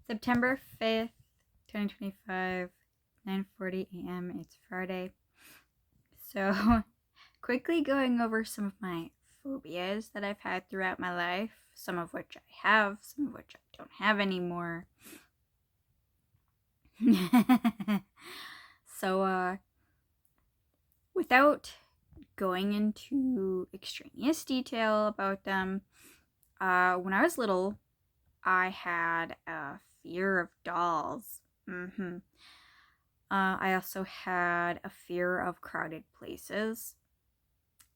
September 5th, 2025, 9:40 a.m. It's Friday. So, quickly going over some of my phobias that I've had throughout my life, some of which I have, some of which I don't have anymore. So, without going into extraneous detail about them, when I was little, I had a fear of dolls. I also had a fear of crowded places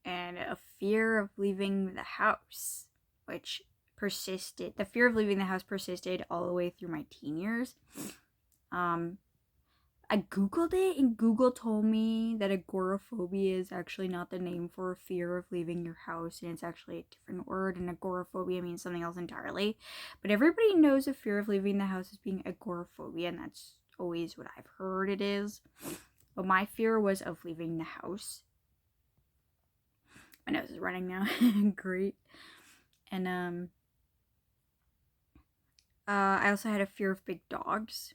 and a fear of leaving the house, which persisted. The fear of leaving the house persisted all the way through my teen years. I Googled it, and Google told me that agoraphobia is actually not the name for a fear of leaving your house, and it's actually a different word, and agoraphobia means something else entirely. But everybody knows a fear of leaving the house as being agoraphobia, and that's always what I've heard it is. But my fear was of leaving the house. My nose is running now. Great. And I also had a fear of big dogs.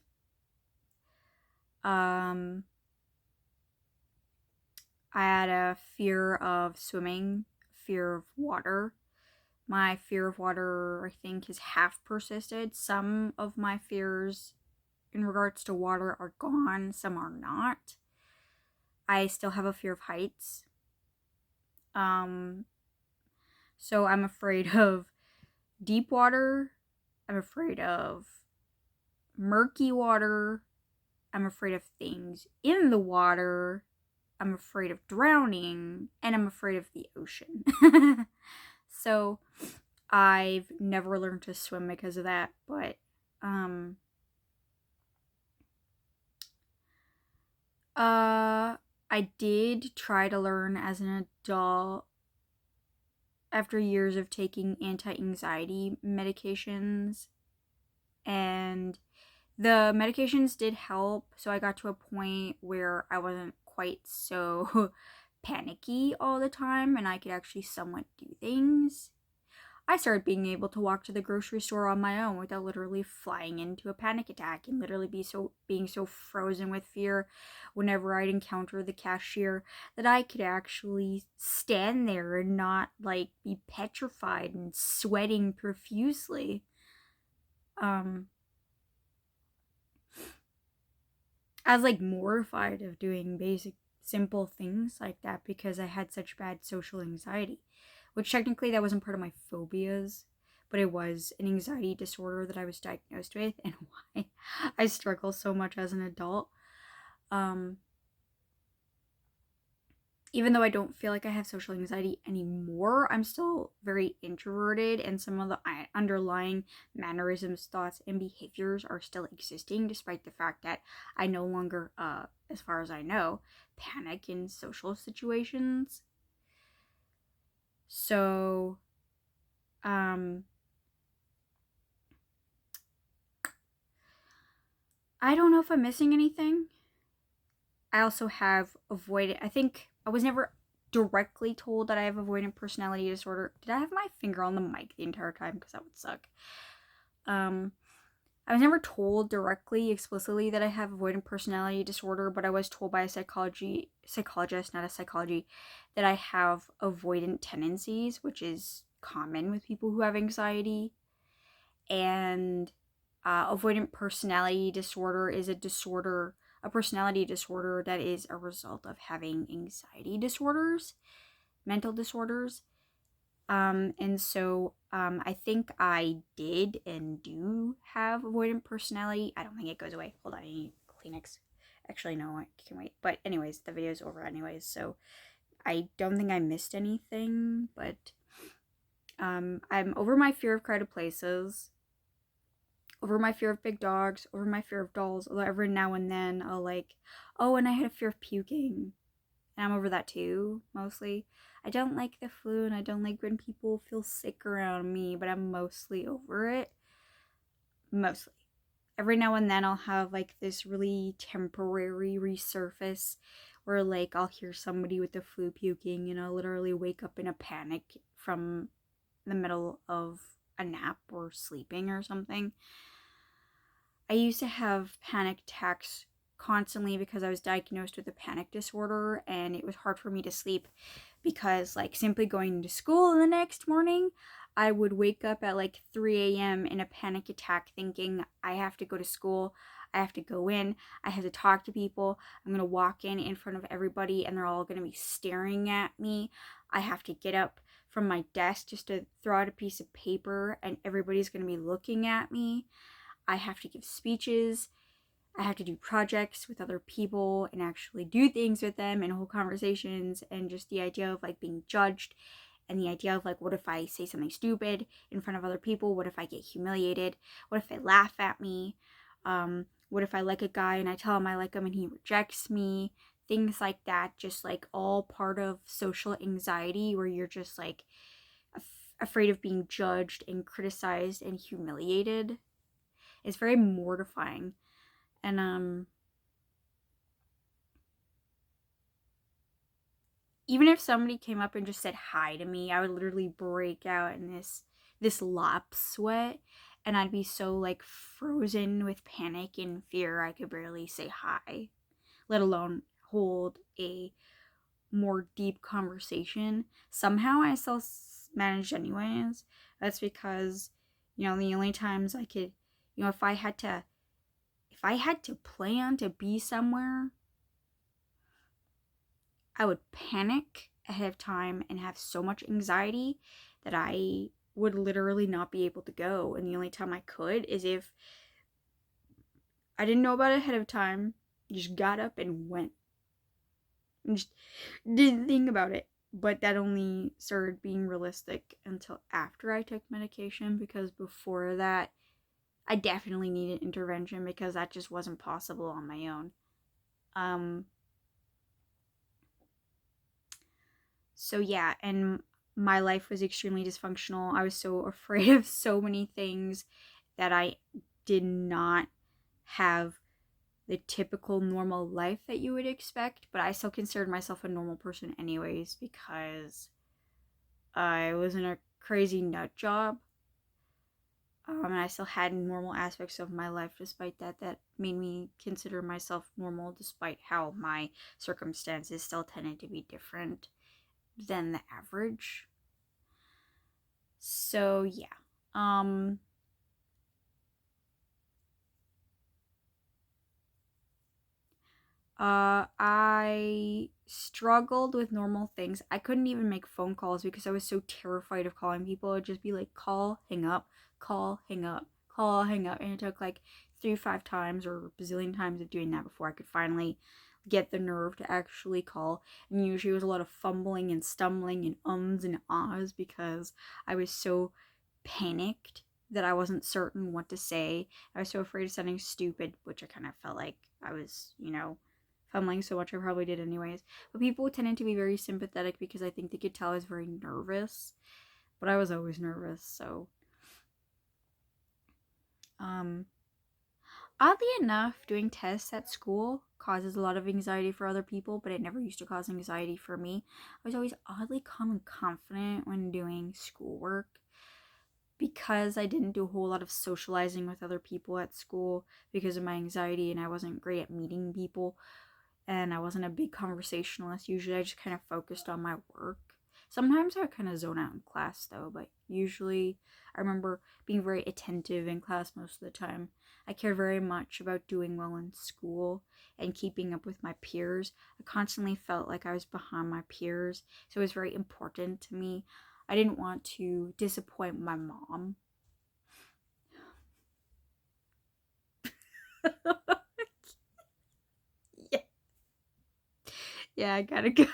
I had a fear of swimming, fear of water. My fear of water, I think, has half persisted. Some of my fears in regards to water are gone, some are not. I still have a fear of heights. So I'm afraid of deep water. I'm afraid of murky water. I'm afraid of things in the water. I'm afraid of drowning, and I'm afraid of the ocean. So I've never learned to swim because of that, but I did try to learn as an adult after years of taking anti-anxiety medications, and the medications did help, so I got to a point where I wasn't quite so panicky all the time, and I could actually somewhat do things. I started being able to walk to the grocery store on my own without literally flying into a panic attack, and literally being so frozen with fear whenever I'd encounter the cashier that I could actually stand there and not be petrified and sweating profusely. I was mortified of doing basic simple things like that because I had such bad social anxiety. Which technically that wasn't part of my phobias, but it was an anxiety disorder that I was diagnosed with, and why I struggle so much as an adult. Even though I don't feel like I have social anxiety anymore, I'm still very introverted, and some of the underlying mannerisms, thoughts, and behaviors are still existing, despite the fact that I no longer, as far as I know, panic in social situations. So, I don't know if I'm missing anything. I also have avoidant. I think I was never directly told that I have avoidant personality disorder. Did I have my finger on the mic the entire time? Because that would suck. I was never told directly, explicitly, that I have avoidant personality disorder, but I was told by a psychologist, not a psychology, that I have avoidant tendencies, which is common with people who have anxiety. And avoidant personality disorder is a personality disorder that is a result of having anxiety disorders, mental disorders. And so I think I did and do have avoidant personality. I don't think it goes away. Hold on, I need Kleenex. Actually, no, I can wait. But anyways, the video's over anyways, so I don't think I missed anything, but I'm over my fear of crowded places, over my fear of big dogs, over my fear of dolls, although every now and then I'll oh, and I had a fear of puking. And I'm over that too, mostly. I don't like the flu, and I don't like when people feel sick around me, but I'm mostly over it. Mostly. Every now and then I'll have this really temporary resurface where I'll hear somebody with the flu puking, and I'll literally wake up in a panic from the middle of a nap or sleeping or something. I used to have panic attacks constantly because I was diagnosed with a panic disorder, and it was hard for me to sleep because, like, simply going to school the next morning, I would wake up at like 3 a.m. in a panic attack thinking I have to go to school, I have to go in, I have to talk to people, I'm going to walk in front of everybody and they're all going to be staring at me. I have to get up from my desk just to throw out a piece of paper and everybody's going to be looking at me. I have to give speeches. I have to do projects with other people and actually do things with them and hold conversations, and just the idea of like being judged, and the idea of like, what if I say something stupid in front of other people? What if I get humiliated? What if they laugh at me? What if I like a guy and I tell him I like him and he rejects me? Things like that, just like all part of social anxiety where you're just like afraid of being judged and criticized and humiliated. It's very mortifying. And even if somebody came up and just said hi to me, I would literally break out in this lap sweat, and I'd be so like frozen with panic and fear I could barely say hi, let alone hold a more deep conversation. Somehow I still managed anyways. That's because, the only times I could, if I had to plan to be somewhere, I would panic ahead of time and have so much anxiety that I would literally not be able to go. And the only time I could is if I didn't know about it ahead of time, just got up and went. And just didn't think about it. But that only started being realistic until after I took medication, because before that, I definitely needed intervention because that just wasn't possible on my own. So yeah, and my life was extremely dysfunctional. I was so afraid of so many things that I did not have the typical normal life that you would expect, but I still considered myself a normal person anyways because I was in a crazy nut job. And I still had normal aspects of my life despite that. That made me consider myself normal despite how my circumstances still tended to be different than the average. So yeah. I struggled with normal things. I couldn't even make phone calls because I was so terrified of calling people. It'd just be like, call, hang up, call, hang up, call, hang up. And it took like 3 or 5 times or a bazillion times of doing that before I could finally get the nerve to actually call. And usually it was a lot of fumbling and stumbling and ums and ahs because I was so panicked that I wasn't certain what to say. I was so afraid of sounding stupid, which I kind of felt like I was, fumbling so much I probably did anyways. But people tended to be very sympathetic because I think they could tell I was very nervous. But I was always nervous, so oddly enough, doing tests at school causes a lot of anxiety for other people, but it never used to cause anxiety for me. I was always oddly calm and confident when doing schoolwork because I didn't do a whole lot of socializing with other people at school because of my anxiety, and I wasn't great at meeting people, and I wasn't a big conversationalist. Usually I just kind of focused on my work. Sometimes I would kind of zone out in class though, but usually I remember being very attentive in class most of the time. I cared very much about doing well in school and keeping up with my peers. I constantly felt like I was behind my peers, so it was very important to me. I didn't want to disappoint my mom. Yeah. Yeah, I gotta go.